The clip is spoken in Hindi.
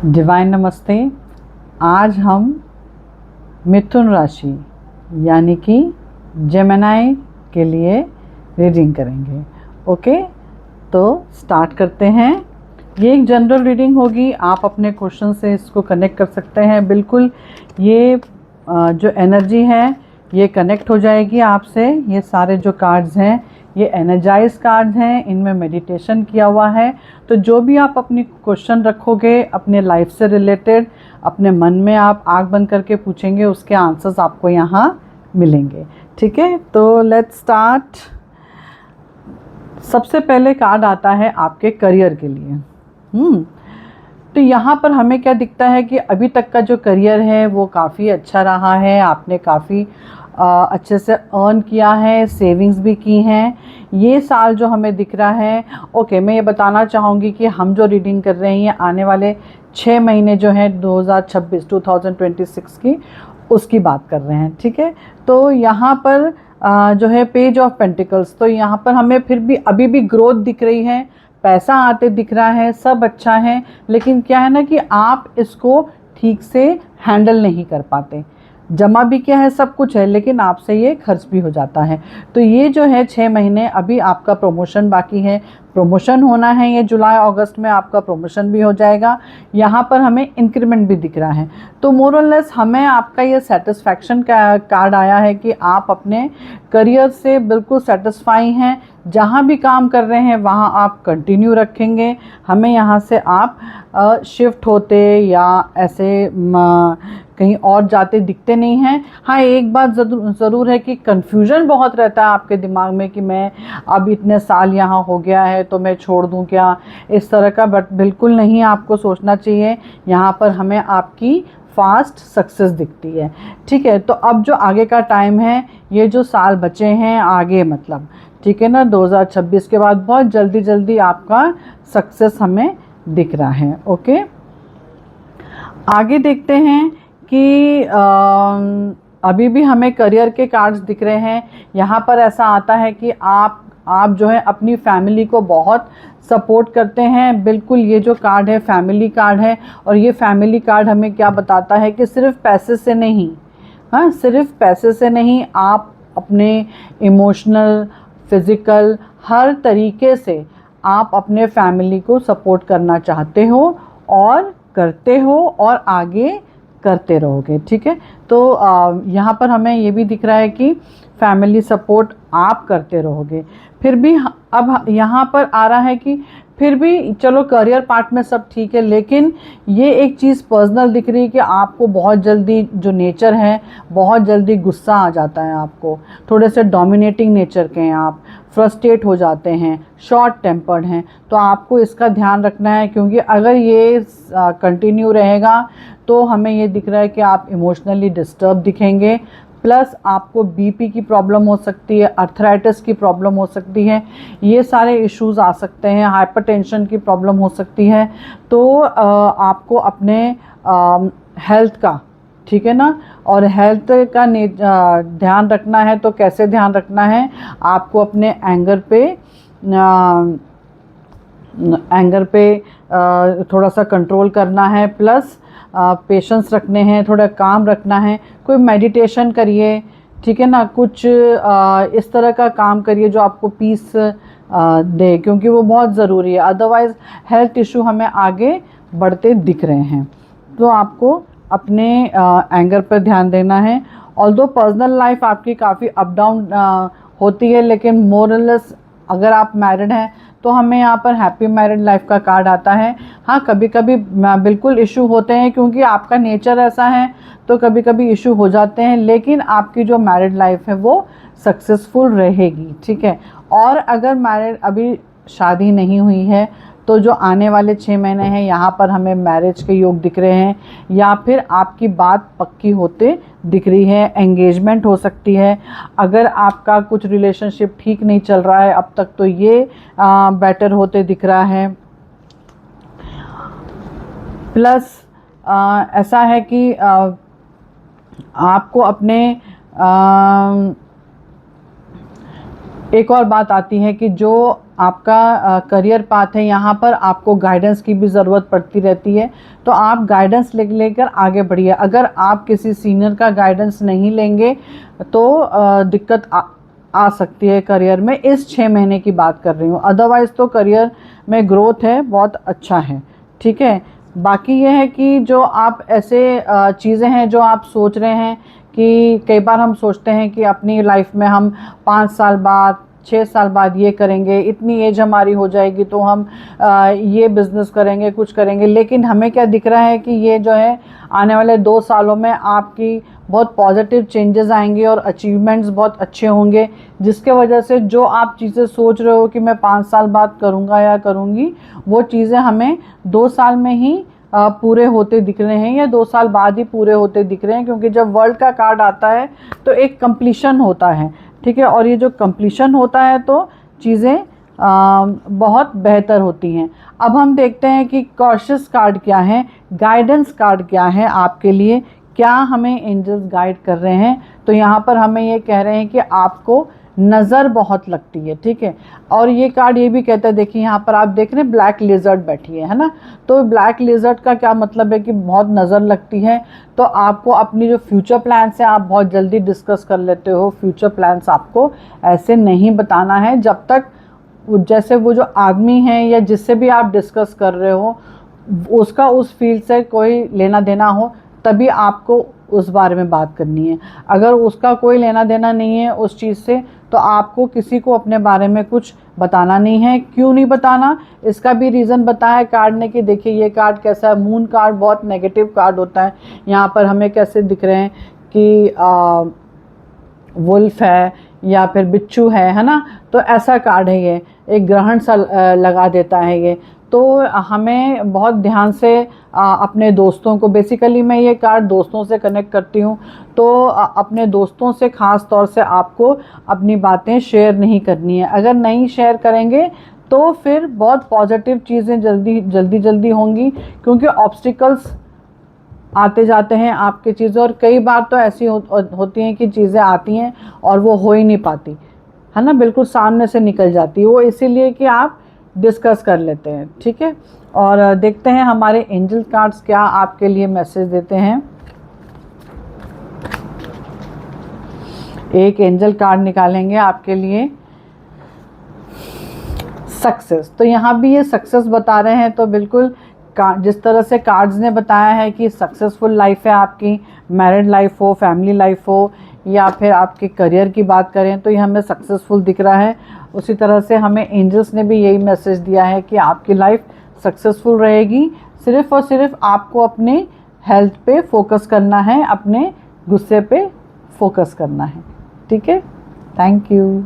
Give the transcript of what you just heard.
डिवाइन नमस्ते। आज हम मिथुन राशि यानी कि जेमिनी के लिए रीडिंग करेंगे। ओके, तो स्टार्ट करते हैं। ये एक जनरल रीडिंग होगी, आप अपने क्वेश्चन से इसको कनेक्ट कर सकते हैं। बिल्कुल ये जो एनर्जी है ये कनेक्ट हो जाएगी आपसे। ये सारे जो कार्ड्स हैं ये एनर्जाइज कार्ड्स हैं, इनमें मेडिटेशन किया हुआ है। तो जो भी आप अपनी क्वेश्चन रखोगे अपने लाइफ से रिलेटेड, अपने मन में आप आँख बंद करके पूछेंगे, उसके आंसर्स आपको यहाँ मिलेंगे। ठीक है, तो लेट्स स्टार्ट। सबसे पहले कार्ड आता है आपके करियर के लिए। तो यहाँ पर हमें क्या दिखता है कि अभी तक का जो करियर है वो काफ़ी अच्छा रहा है। आपने काफ़ी अच्छे से अर्न किया है, सेविंग्स भी की हैं। ये साल जो हमें दिख रहा है, ओके, मैं ये बताना चाहूँगी कि हम जो रीडिंग कर रहे हैं आने वाले 6 महीने जो हैं 2026 की, उसकी बात कर रहे हैं। ठीक है, तो यहाँ पर जो है पेज ऑफ पेंटिकल्स, तो यहाँ पर हमें फिर भी अभी भी ग्रोथ दिख रही है, पैसा आते दिख रहा है, सब अच्छा है। लेकिन क्या है ना कि आप इसको ठीक से हैंडल नहीं कर पाते। जमा भी क्या है, सब कुछ है, लेकिन आपसे ये खर्च भी हो जाता है। तो ये जो है 6 महीने अभी आपका प्रमोशन बाकी है, प्रमोशन होना है। ये जुलाई अगस्त में आपका प्रमोशन भी हो जाएगा। यहाँ पर हमें इंक्रीमेंट भी दिख रहा है। तो मोर और लेस हमें आपका ये सेटिस्फैक्शन का कार्ड आया है कि आप अपने करियर से बिल्कुल सेटिस्फाई हैं। जहाँ भी काम कर रहे हैं वहाँ आप कंटिन्यू रखेंगे। हमें यहाँ से आप शिफ्ट होते या ऐसे कहीं और जाते दिखते नहीं हैं। हाँ, एक बात ज़रूर है कि कन्फ्यूजन बहुत रहता है आपके दिमाग में कि मैं अब इतने साल यहाँ हो गया है तो मैं छोड़ दूँ क्या, इस तरह का। बट बिल्कुल नहीं, आपको सोचना चाहिए। यहाँ पर हमें आपकी फास्ट सक्सेस दिखती है। ठीक है, तो अब जो आगे का टाइम है, ये जो साल बचे हैं आगे, मतलब ठीक है ना, 2026 के बाद बहुत जल्दी जल्दी आपका सक्सेस हमें दिख रहा है। ओके, आगे देखते हैं कि अभी भी हमें करियर के कार्ड्स दिख रहे हैं। यहाँ पर ऐसा आता है कि आप जो है अपनी फैमिली को बहुत सपोर्ट करते हैं। बिल्कुल, ये जो कार्ड है फैमिली कार्ड है, और ये फैमिली कार्ड हमें क्या बताता है कि सिर्फ पैसे से नहीं, हाँ, सिर्फ पैसे से नहीं, आप अपने इमोशनल, फिज़िकल, हर तरीके से आप अपने फैमिली को सपोर्ट करना चाहते हो और करते हो और आगे करते रहोगे। ठीक है, तो यहाँ पर हमें ये भी दिख रहा है कि फैमिली सपोर्ट आप करते रहोगे। फिर भी अब यहाँ पर आ रहा है कि फिर भी चलो करियर पार्ट में सब ठीक है, लेकिन ये एक चीज़ पर्सनल दिख रही है कि आपको बहुत जल्दी, जो नेचर है, बहुत जल्दी गुस्सा आ जाता है आपको। थोड़े से डोमिनेटिंग नेचर के हैं आप, फ्रस्ट्रेट हो जाते हैं, शॉर्ट टेम्पर्ड हैं। तो आपको इसका ध्यान रखना है, क्योंकि अगर ये कंटिन्यू रहेगा तो हमें ये दिख रहा है कि आप इमोशनली डिस्टर्ब दिखेंगे। प्लस आपको बीपी की प्रॉब्लम हो सकती है, अर्थराइटिस की प्रॉब्लम हो सकती है, ये सारे इश्यूज आ सकते हैं, हाइपरटेंशन की प्रॉब्लम हो सकती है। तो आपको अपने हेल्थ का, ठीक है ना, और हेल्थ का ध्यान रखना है। तो कैसे ध्यान रखना है, आपको अपने एंगर पे थोड़ा सा कंट्रोल करना है। प्लस पेशेंस रखने हैं, थोड़ा काम रखना है। कोई मेडिटेशन करिए, ठीक है ना, कुछ इस तरह का काम करिए जो आपको पीस दे, क्योंकि वो बहुत ज़रूरी है। अदरवाइज़ हेल्थ इशू हमें आगे बढ़ते दिख रहे हैं। तो आपको अपने एंगर पर ध्यान देना है। ऑल्दो पर्सनल लाइफ आपकी काफ़ी अप डाउन होती है, लेकिन मोरलेस अगर आप मैरिड हैं तो हमें यहाँ पर हैप्पी मैरिड लाइफ का कार्ड आता है। हाँ, कभी कभी बिल्कुल इशू होते हैं, क्योंकि आपका नेचर ऐसा है, तो कभी कभी इशू हो जाते हैं, लेकिन आपकी जो मैरिड लाइफ है वो सक्सेसफुल रहेगी। ठीक है, और अगर मैरिड अभी शादी नहीं हुई है तो जो आने वाले 6 महीने हैं यहाँ पर हमें मैरिज के योग दिख रहे हैं, या फिर आपकी बात पक्की होते दिख रही है, एंगेजमेंट हो सकती है। अगर आपका कुछ रिलेशनशिप ठीक नहीं चल रहा है अब तक, तो ये बेटर होते दिख रहा है। प्लस ऐसा है कि आपको अपने एक और बात आती है कि जो आपका करियर पाथ है, यहाँ पर आपको गाइडेंस की भी ज़रूरत पड़ती रहती है, तो आप गाइडेंस लेकर आगे बढ़िए। अगर आप किसी सीनियर का गाइडेंस नहीं लेंगे तो दिक्कत आ सकती है करियर में। इस 6 महीने की बात कर रही हूँ, अदरवाइज़ तो करियर में ग्रोथ है, बहुत अच्छा है, ठीक है। बाकी ये है कि जो आप ऐसे चीज़ें हैं जो आप सोच रहे हैं कि कई बार हम सोचते हैं कि अपनी लाइफ में हम 5 साल बाद 6 साल बाद ये करेंगे, इतनी एज हमारी हो जाएगी तो हम ये बिज़नेस करेंगे, कुछ करेंगे। लेकिन हमें क्या दिख रहा है कि ये जो है आने वाले 2 सालों में आपकी बहुत पॉजिटिव चेंजेस आएंगे और अचीवमेंट्स बहुत अच्छे होंगे, जिसके वजह से जो आप चीज़ें सोच रहे हो कि मैं 5 साल बाद करूँगा या करूँगी, वो चीज़ें हमें 2 साल में ही पूरे होते दिख रहे हैं या 2 साल बाद ही पूरे होते दिख रहे हैं। क्योंकि जब वर्ल्ड का कार्ड आता है तो एक कंप्लीशन होता है, ठीक है। और ये जो कंप्लीशन होता है तो चीज़ें बहुत बेहतर होती हैं। अब हम देखते हैं कि कॉशियस कार्ड क्या है, गाइडेंस कार्ड क्या है आपके लिए, क्या हमें एंजल्स गाइड कर रहे हैं। तो यहाँ पर हमें ये कह रहे हैं कि आपको नज़र बहुत लगती है, ठीक है। और ये कार्ड ये भी कहता है, देखिए यहाँ पर आप देख रहे हैं ब्लैक लिजर्ड बैठी है ना। तो ब्लैक लिजर्ड का क्या मतलब है कि बहुत नज़र लगती है। तो आपको अपनी जो फ्यूचर प्लान्स हैं आप बहुत जल्दी डिस्कस कर लेते हो। फ्यूचर प्लान्स आपको ऐसे नहीं बताना है जब तक जैसे वो जो आदमी है या जिससे भी आप डिस्कस कर रहे हो उसका उस फील्ड से कोई लेना देना हो, तभी आपको उस बारे में बात करनी है। अगर उसका कोई लेना देना नहीं है उस चीज़ से, तो आपको किसी को अपने बारे में कुछ बताना नहीं है। क्यों नहीं बताना, इसका भी रीज़न बताया कार्ड ने कि देखिए ये कार्ड कैसा है। मून कार्ड बहुत नेगेटिव कार्ड होता है। यहाँ पर हमें कैसे दिख रहे हैं कि वुल्फ है या फिर बिच्छू है ना। तो ऐसा कार्ड है, ये एक ग्रहण सा लगा देता है ये। तो हमें बहुत ध्यान से अपने दोस्तों को, बेसिकली मैं ये कार्ड दोस्तों से कनेक्ट करती हूँ, तो अपने दोस्तों से ख़ास तौर से आपको अपनी बातें शेयर नहीं करनी है। अगर नहीं शेयर करेंगे तो फिर बहुत पॉजिटिव चीज़ें जल्दी होंगी, क्योंकि ऑब्स्टिकल्स आते जाते हैं आपकी चीज़ें। और कई बार तो ऐसी होती हैं कि चीज़ें आती हैं और वो हो ही नहीं पाती, है ना, बिल्कुल सामने से निकल जाती है। वो इसीलिए कि आप डिस्कस कर लेते हैं, ठीक है। और देखते हैं हमारे एंजल कार्ड्स क्या आपके लिए मैसेज देते हैं। एक एंजल कार्ड निकालेंगे आपके लिए, सक्सेस। तो यहाँ भी ये सक्सेस बता रहे हैं। तो बिल्कुल जिस तरह से कार्ड्स ने बताया है कि सक्सेसफुल लाइफ है आपकी, मैरिड लाइफ हो, फैमिली लाइफ हो, या फिर आपके करियर की बात करें तो ये हमें सक्सेसफुल दिख रहा है। उसी तरह से हमें एंजल्स ने भी यही मैसेज दिया है कि आपकी लाइफ सक्सेसफुल रहेगी। सिर्फ़ और सिर्फ आपको अपने हेल्थ पे फोकस करना है, अपने गुस्से पे फोकस करना है, ठीक है। Thank you.